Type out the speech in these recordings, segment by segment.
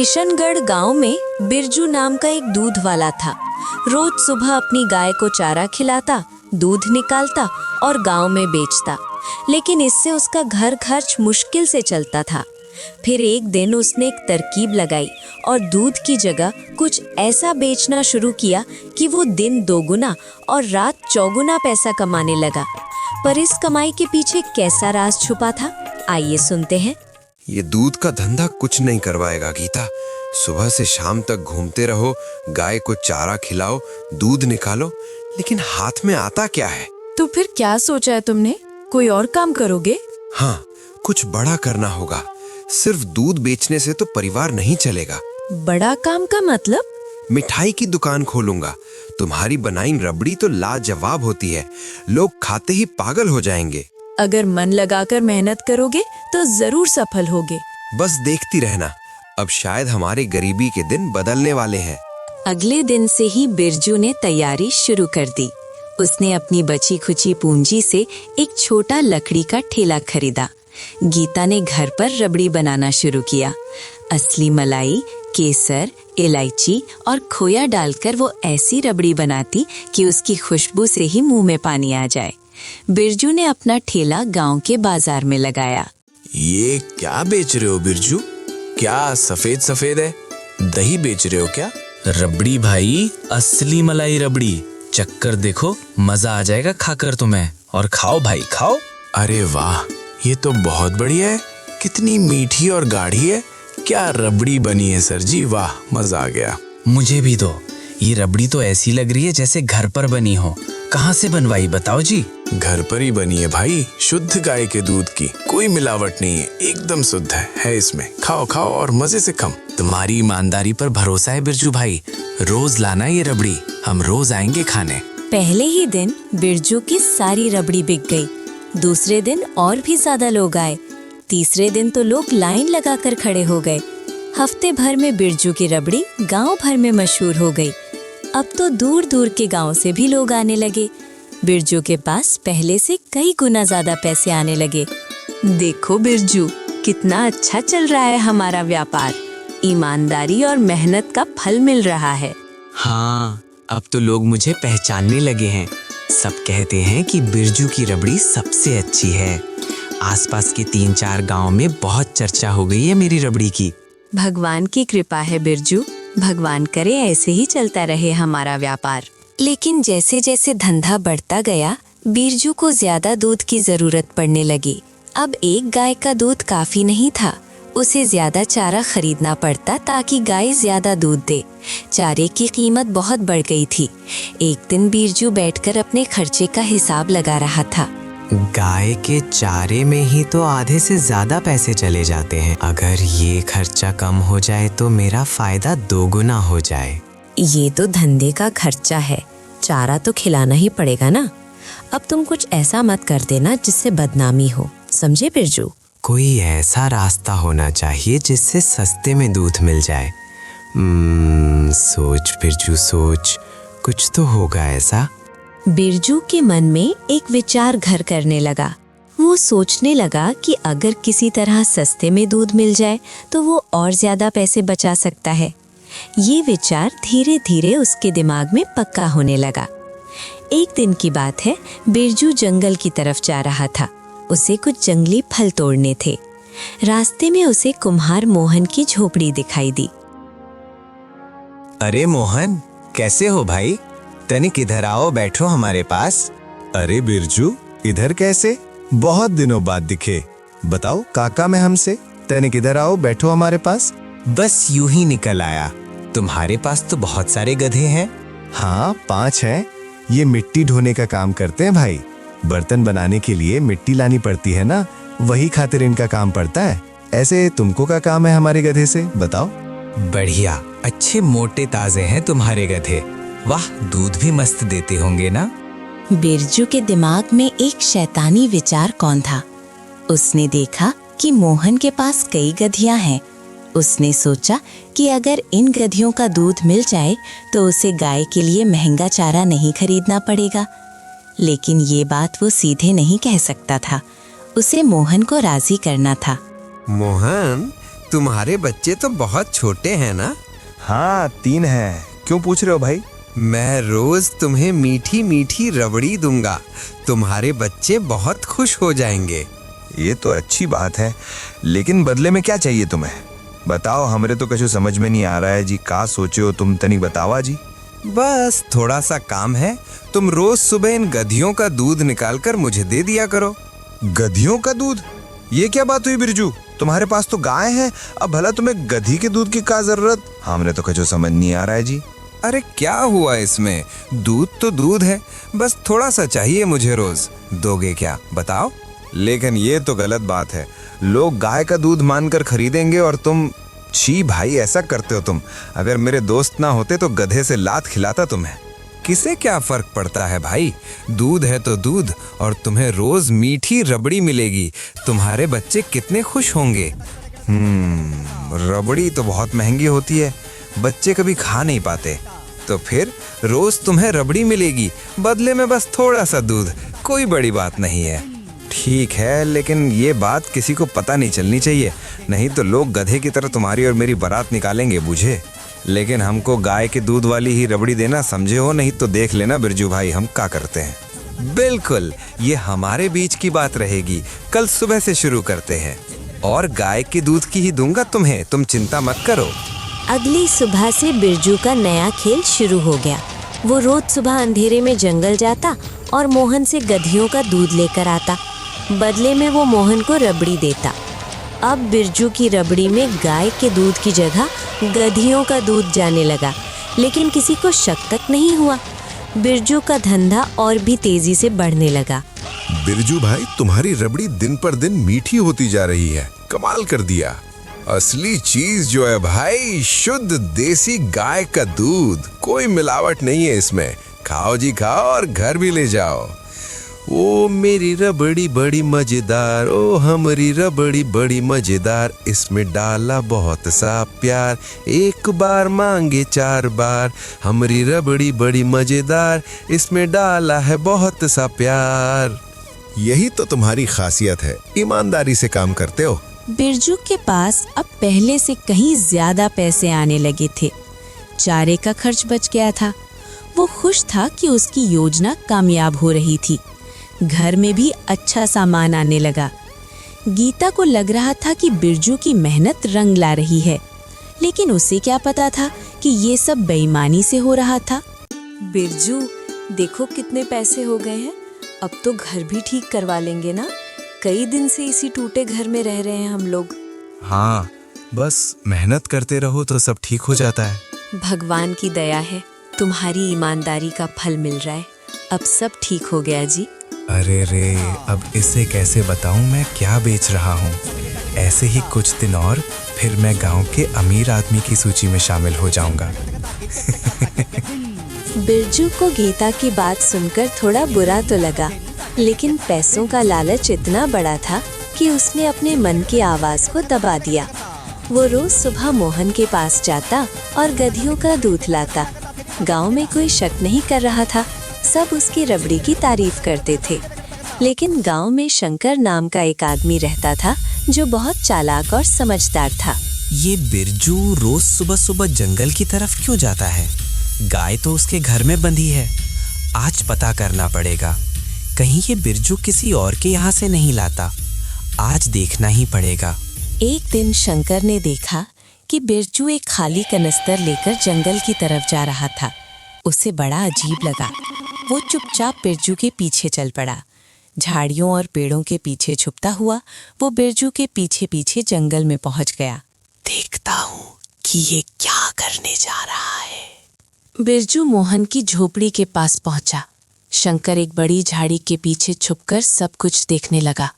किशनगढ़ गांव में बिरजू नाम का एक दूध वाला था। रोज सुबह अपनी गाय को चारा खिलाता, दूध निकालता और गांव में बेचता, लेकिन इससे उसका घर खर्च मुश्किल से चलता था। फिर एक दिन उसने एक तरकीब लगाई और दूध की जगह कुछ ऐसा बेचना शुरू किया कि वो दिन दोगुना और रात चौगुना पैसा कमाने लगा। पर इस कमाई के पीछे कैसा राज छुपा था, आइए सुनते हैं। ये दूध का धंधा कुछ नहीं करवाएगा गीता। सुबह से शाम तक घूमते रहो, गाय को चारा खिलाओ, दूध निकालो, लेकिन हाथ में आता क्या है? तो फिर क्या सोचा है तुमने? कोई और काम करोगे? हाँ, कुछ बड़ा करना होगा। सिर्फ दूध बेचने से तो परिवार नहीं चलेगा। बड़ा काम का मतलब? मिठाई की दुकान खोलूंगा। तुम्हारी बनाई रबड़ी तो लाजवाब होती है, लोग खाते ही पागल हो जाएंगे। अगर मन लगाकर मेहनत करोगे तो जरूर सफल होगे। बस देखती रहना, अब शायद हमारे गरीबी के दिन बदलने वाले हैं। अगले दिन से ही बिरजू ने तैयारी शुरू कर दी। उसने अपनी बची खुची पूंजी से एक छोटा लकड़ी का ठेला खरीदा। गीता ने घर पर रबड़ी बनाना शुरू किया। असली मलाई, केसर, इलायची और खोया डालकर वो ऐसी रबड़ी बनाती कि उसकी खुशबू से ही मुंह में पानी आ जाए। बिरजू ने अपना ठेला गांव के बाजार में लगाया। ये क्या बेच रहे हो बिरजू? क्या सफेद सफेद है? दही बेच रहे हो क्या? रबड़ी भाई, असली मलाई रबड़ी। चक्कर देखो, मजा आ जाएगा खाकर तुम्हें। और खाओ भाई, खाओ। अरे वाह, ये तो बहुत बढ़िया है। कितनी मीठी और गाढ़ी है। क्या रबड़ी बनी है सर जी, वाह, मजा आ गया। मुझे भी दो। ये रबड़ी तो ऐसी लग रही है जैसे घर पर बनी हो। कहाँ से बनवाई बताओ जी? घर पर ही बनी है भाई, शुद्ध गाय के दूध की, कोई मिलावट नहीं है, एकदम शुद्ध है इसमें। खाओ खाओ और मजे से खाओ। तुम्हारी ईमानदारी पर भरोसा है बिरजू भाई। रोज लाना ये रबड़ी, हम रोज आएंगे खाने। पहले ही दिन बिरजू की सारी रबड़ी बिक गई। दूसरे दिन और भी ज्यादा लोग आए। तीसरे दिन तो लोग लाइन लगाकर खड़े हो गए। हफ्ते भर में बिरजू की रबड़ी गांव भर में मशहूर हो गई। अब तो दूर दूर के गांव से भी लोग आने लगे। बिरजू के पास पहले से कई गुना ज्यादा पैसे आने लगे। देखो बिरजू, कितना अच्छा चल रहा है हमारा व्यापार। ईमानदारी और मेहनत का फल मिल रहा है। हाँ, अब तो लोग मुझे पहचानने लगे हैं। सब कहते हैं कि बिरजू की रबड़ी सबसे अच्छी है। आसपास के 3-4 गांव में बहुत चर्चा हो गई है मेरी रबड़ी की। भगवान की कृपा है बिरजू। भगवान करे ऐसे ही चलता रहे हमारा व्यापार। लेकिन जैसे जैसे धंधा बढ़ता गया, बिरजू को ज्यादा दूध की जरूरत पड़ने लगी। अब एक गाय का दूध काफी नहीं था, उसे ज्यादा चारा खरीदना पड़ता ताकि गाय ज्यादा दूध दे। चारे की कीमत बहुत बढ़ गई थी। एक दिन बिरजू बैठकर अपने खर्चे का हिसाब लगा रहा था। गाय के चारे में ही तो आधे से ज्यादा पैसे चले जाते हैं। अगर ये खर्चा कम हो जाए तो मेरा फायदा दोगुना हो जाए। ये तो धंधे का खर्चा है, चारा तो खिलाना ही पड़ेगा ना। अब तुम कुछ ऐसा मत कर देना जिससे बदनामी हो, समझे बिरजू? कोई ऐसा रास्ता होना चाहिए जिससे सस्ते में दूध मिल जाए। सोच बिरजू सोच, कुछ तो होगा ऐसा। बिरजू के मन में एक विचार घर करने लगा। वो सोचने लगा कि अगर किसी तरह सस्ते में दूध मिल जाए तो वो और ज्यादा पैसे बचा सकता है। ये विचार धीरे धीरे उसके दिमाग में पक्का होने लगा। एक दिन की बात है, बिरजू जंगल की तरफ जा रहा था। उसे कुछ जंगली फल तोड़ने थे। रास्ते में उसे कुम्हार मोहन की झोपड़ी दिखाई दी। अरे मोहन, कैसे हो भाई? तनिक इधर आओ, बैठो हमारे पास। अरे बिरजू, इधर कैसे? बहुत दिनों बाद दिखे। बताओ काका में हमसे। तनिक इधर आओ, बैठो हमारे पास। बस यूं ही निकल आया। तुम्हारे पास तो बहुत सारे गधे हैं। हाँ, 5 हैं। ये मिट्टी ढोने का काम करते हैं भाई। बर्तन बनाने के लिए मिट्टी लानी पड़ती है ना, वही खातिर इनका काम पड़ता है। ऐसे तुमको क्या काम है हमारे गधे से, बताओ? बढ़िया, अच्छे मोटे ताजे हैं तुम्हारे गधे। वाह, दूध भी मस्त देते होंगे ना? बिरजू के दिमाग में एक शैतानी विचार कौन था। उसने देखा कि मोहन के पास कई गधियां हैं। उसने सोचा कि अगर इन गधियों का दूध मिल जाए तो उसे गाय के लिए महंगा चारा नहीं खरीदना पड़ेगा। लेकिन ये बात वो सीधे नहीं कह सकता था। उसे मोहन को राजी करना था। मोहन, तुम्हारे बच्चे तो बहुत छोटे हैं ना? हाँ 3 हैं। क्यों पूछ रहे हो भाई? मैं रोज तुम्हें मीठी मीठी रबड़ी दूंगा, तुम्हारे बच्चे बहुत खुश हो जाएंगे। ये तो अच्छी बात है, लेकिन बदले में क्या चाहिए तुम्हें? बताओ, हमरे तो कछु समझ में नहीं आ रहा है जी। का सोचे हो तुम, तनी बतावा जी। बस थोड़ा सा काम है, तुम रोज सुबह इन गधियों का दूध निकाल कर मुझे दे दिया करो। गधियों का दूध? ये क्या बात हुई बिरजू? तुम्हारे पास तो गाय है, अब भला तुम्हें गधी के दूध की क्या जरूरत? हमने तो कछु समझ नहीं आ रहा है जी। अरे क्या हुआ इसमें, दूध तो दूध है, बस थोड़ा सा चाहिए मुझे रोज। दोगे क्या बताओ? लेकिन ये तो गलत बात है, लोग गाय का दूध मानकर खरीदेंगे और तुम, छी भाई ऐसा करते हो तुम। अगर मेरे दोस्त ना होते तो गधे से लात खिलाता तुम्हें। किसे क्या फर्क पड़ता है भाई, दूध है तो दूध, और तुम्हें रोज मीठी रबड़ी मिलेगी, तुम्हारे बच्चे कितने खुश होंगे। रबड़ी तो बहुत महंगी होती है, बच्चे कभी खा नहीं पाते। तो फिर रोज तुम्हें रबड़ी मिलेगी, बदले में बस थोड़ा सा दूध, कोई बड़ी बात नहीं है। ठीक है, लेकिन ये बात किसी को पता नहीं चलनी चाहिए, नहीं तो लोग गधे की तरह तुम्हारी और मेरी बारात निकालेंगे बुझे। लेकिन हमको गाय के दूध वाली ही रबड़ी देना, समझे हो? नहीं तो देख लेना बिरजू भाई हम क्या करते हैं। बिल्कुल, ये हमारे बीच की बात रहेगी, कल सुबह से शुरू करते हैं, और गाय के दूध की ही दूंगा तुम्हें, तुम चिंता मत करो। अगली सुबह से बिरजू का नया खेल शुरू हो गया। वो रोज सुबह अंधेरे में जंगल जाता और मोहन से गधियों का दूध लेकर आता। बदले में वो मोहन को रबड़ी देता। अब बिरजू की रबड़ी में गाय के दूध की जगह गधियों का दूध जाने लगा, लेकिन किसी को शक तक नहीं हुआ। बिरजू का धंधा और भी तेजी से बढ़ने लगा। बिरजू भाई, तुम्हारी रबड़ी दिन पर दिन मीठी होती जा रही है, कमाल कर दिया। असली चीज जो है भाई, शुद्ध देसी गाय का दूध, कोई मिलावट नहीं है इसमें। खाओ जी खाओ और घर भी ले जाओ। ओ मेरी रबड़ी बड़ी मजेदार, ओ हमारी रबड़ी बड़ी मजेदार, इसमें डाला बहुत सा प्यार, एक बार मांगे 4 बार। हमारी रबड़ी बड़ी मजेदार, इसमें डाला है बहुत सा प्यार। यही तो तुम्हारी खासियत है, ईमानदारी से काम करते हो। बिरजू के पास अब पहले से कहीं ज्यादा पैसे आने लगे थे। चारे का खर्च बच गया था। वो खुश था कि उसकी योजना कामयाब हो रही थी। घर में भी अच्छा सामान आने लगा। गीता को लग रहा था कि बिरजू की मेहनत रंग ला रही है, लेकिन उसे क्या पता था कि ये सब बेईमानी से हो रहा था। बिरजू, देखो कितने पैसे हो गए हैं, अब तो घर भी ठीक करवा लेंगे ना। कई दिन से इसी टूटे घर में रह रहे हैं हम लोग। हाँ, बस मेहनत करते रहो तो सब ठीक हो जाता है। भगवान की दया है, तुम्हारी ईमानदारी का फल मिल रहा है। अब सब ठीक हो गया जी। अरे रे, अब इसे कैसे बताऊं मैं क्या बेच रहा हूँ। ऐसे ही कुछ दिन और फिर मैं गांव के अमीर आदमी की सूची में शामिल हो जाऊंगा। बिरजू को गीता की बात सुनकर थोड़ा बुरा तो लगा, लेकिन पैसों का लालच इतना बड़ा था कि उसने अपने मन की आवाज को दबा दिया। वो रोज सुबह मोहन के पास जाता और गधियों का दूध लाता। गांव में कोई शक नहीं कर रहा था, सब उसकी रबड़ी की तारीफ करते थे। लेकिन गांव में शंकर नाम का एक आदमी रहता था जो बहुत चालाक और समझदार था। ये बिरजू रोज सुबह सुबह जंगल की तरफ क्यों जाता है? गाय तो उसके घर में बंधी है। आज पता करना पड़ेगा, कहीं ये बिरजू किसी और के यहाँ से नहीं लाता। आज देखना ही पड़ेगा। एक दिन शंकर ने देखा कि बिरजू एक खाली कनस्तर लेकर जंगल की तरफ जा रहा था। उसे बड़ा अजीब लगा। वो चुपचाप बिरजू के पीछे चल पड़ा। झाड़ियों और पेड़ों के पीछे छुपता हुआ वो बिरजू के पीछे पीछे जंगल में पहुंच गया। देखता हूँ कि ये क्या करने जा रहा है। बिरजू मोहन की झोपड़ी के पास पहुंचा। शंकर एक बड़ी झाड़ी के पीछे छुपकर सब कुछ देखने लगा।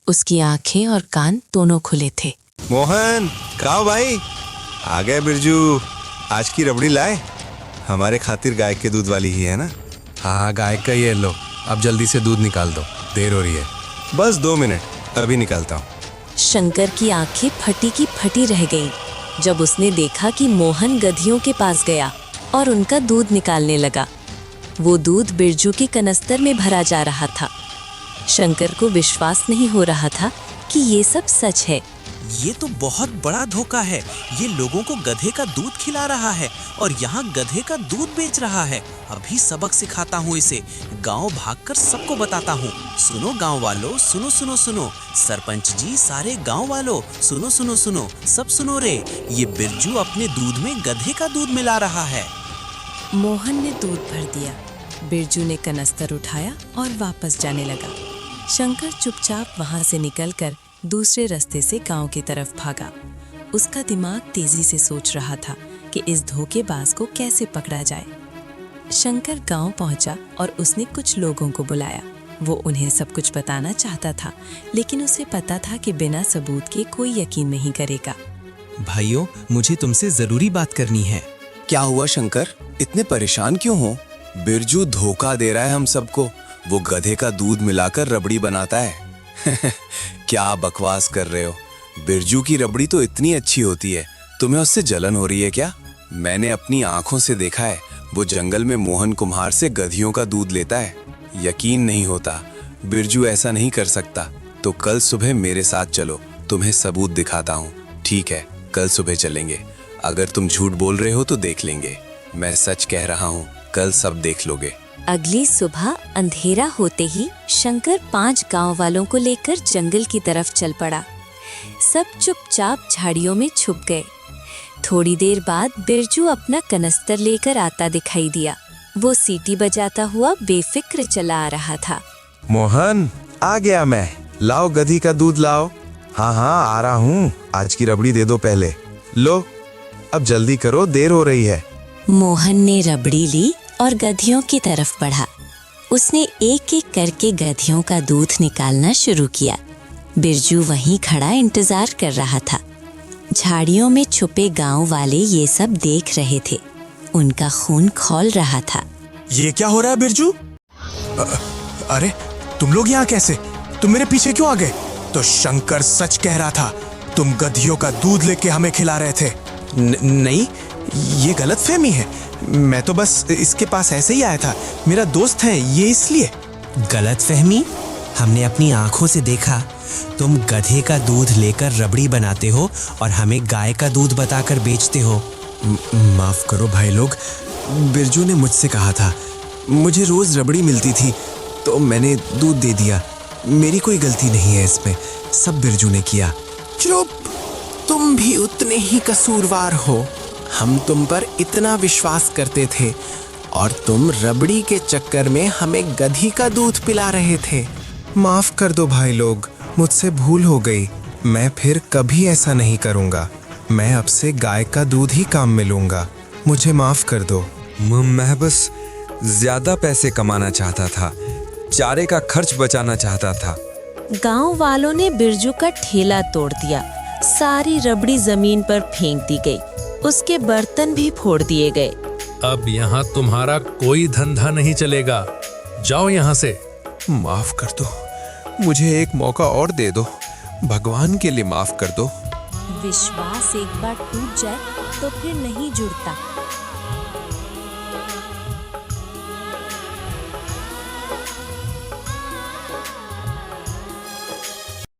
उसकी आंखें और कान दोनों खुले थे। मोहन, काओ भाई, आ गए बिरजू। आज की रबड़ी लाए? हमारे खातिर गाय के दूध वाली ही है ना? हाँ, गाय का ये लो, अब जल्दी से दूध निकाल दो, देर हो रही है। बस 2 मिनट, अभी निकालता हूँ। शंकर की आंखें फटी की फटी रह गईं जब उसने देखा कि मोहन गधियों के पास गया और उनका दूध निकालने लगा। वो दूध बिरजू की कनस्तर में भरा जा रहा था। शंकर को विश्वास नहीं हो रहा था कि ये सब सच है। ये तो बहुत बड़ा धोखा है। ये लोगों को गधे का दूध खिला रहा है और यहाँ गधे का दूध बेच रहा है। अभी सबक सिखाता हूँ इसे। गांव भागकर सबको बताता हूँ। सुनो गांव वालों, सुनो सुनो सुनो। सरपंच जी, सारे गांव वालों, सुनो सुनो सुनो, सब सुनो रे। ये बिरजू अपने दूध में गधे का दूध मिला रहा है। मोहन ने दूध भर दिया। बिरजू ने कनस्तर उठाया और वापस जाने लगा। शंकर चुपचाप वहां से निकलकर दूसरे रास्ते से गांव की तरफ भागा। उसका दिमाग तेजी से सोच रहा था कि इस धोखेबाज को कैसे पकड़ा जाए। शंकर गांव पहुंचा और उसने कुछ लोगों को बुलाया। वो उन्हें सब कुछ बताना चाहता था, लेकिन उसे पता था कि बिना सबूत के कोई यकीन नहीं करेगा। भाइयों, मुझे तुमसे जरूरी बात करनी है। क्या हुआ शंकर, इतने परेशान क्यों हो? बिरजू धोखा दे रहा है हम सबको। वो गधे का दूध मिलाकर रबड़ी बनाता है। क्या बकवास कर रहे हो? बिरजू की रबड़ी तो इतनी अच्छी होती है, तुम्हें उससे जलन हो रही है क्या? मैंने अपनी आंखों से देखा है, वो जंगल में मोहन कुम्हार से गधियों का दूध लेता है। यकीन नहीं होता, बिरजू ऐसा नहीं कर सकता। तो कल सुबह मेरे साथ चलो, तुम्हें सबूत दिखाता हूँ। ठीक है, कल सुबह चलेंगे। अगर तुम झूठ बोल रहे हो तो देख लेंगे। मैं सच कह रहा हूँ, कल सब देख लोगे। अगली सुबह अंधेरा होते ही शंकर 5 गांव वालों को लेकर जंगल की तरफ चल पड़ा। सब चुपचाप झाड़ियों में छुप गए। थोड़ी देर बाद बिरजू अपना कनस्तर लेकर आता दिखाई दिया। वो सीटी बजाता हुआ बेफिक्र चला आ रहा था। मोहन, आ गया मैं। लाओ गधी का दूध लाओ। हाँ हाँ, आ रहा हूँ। आज की रबड़ी दे दो पहले। लो, अब जल्दी करो, देर हो रही है। मोहन ने रबड़ी ली और गधियों की तरफ बढ़ा। उसने एक एक करके गधियों का दूध निकालना शुरू किया। बिरजू वहीं खड़ा इंतजार कर रहा था। झाड़ियों में छुपे गांव वाले ये सब देख रहे थे। उनका खून खौल रहा था। ये क्या हो रहा है बिरजू? अरे तुम लोग यहाँ कैसे? तुम मेरे पीछे क्यों आ गए? तो शंकर सच कह रहा था, तुम गधियों का दूध लेके हमें खिला रहे थे। नहीं, ये गलतफहमी है। मैं तो बस इसके पास ऐसे ही आया था। मेरा दोस्त है ये, इसलिए। गलतफहमी? हमने अपनी आंखों से देखा। तुम गधे का दूध लेकर रबड़ी बनाते हो और हमें गाय का दूध बताकर बेचते हो। माफ करो भाई लोग, बिरजू ने मुझसे कहा था, मुझे रोज रबड़ी मिलती थी तो मैंने दूध दे दिया। मेरी कोई गलती नहीं है इसमें, सब बिरजू ने किया। चुप, तुम भी उतने ही कसूरवार हो। हम तुम पर इतना विश्वास करते थे और तुम रबड़ी के चक्कर में हमें गधी का दूध पिला रहे थे। माफ कर दो भाई लोग, मुझसे भूल हो गई। मैं फिर कभी ऐसा नहीं करूँगा। मैं अब से गाय का दूध ही काम में लूँगा। मुझे माफ कर दो। मैं बस ज्यादा पैसे कमाना चाहता था, चारे का खर्च बचाना चाहता था। गांव वालों ने बिरजू का ठेला तोड़ दिया। सारी रबड़ी जमीन पर फेंक दी गई। उसके बर्तन भी फोड़ दिए गए। अब यहाँ तुम्हारा कोई धंधा नहीं चलेगा। जाओ यहाँ से। माफ कर दो, मुझे एक मौका और दे दो। भगवान के लिए माफ कर दो। विश्वास एक बार टूट जाए तो फिर नहीं जुड़ता।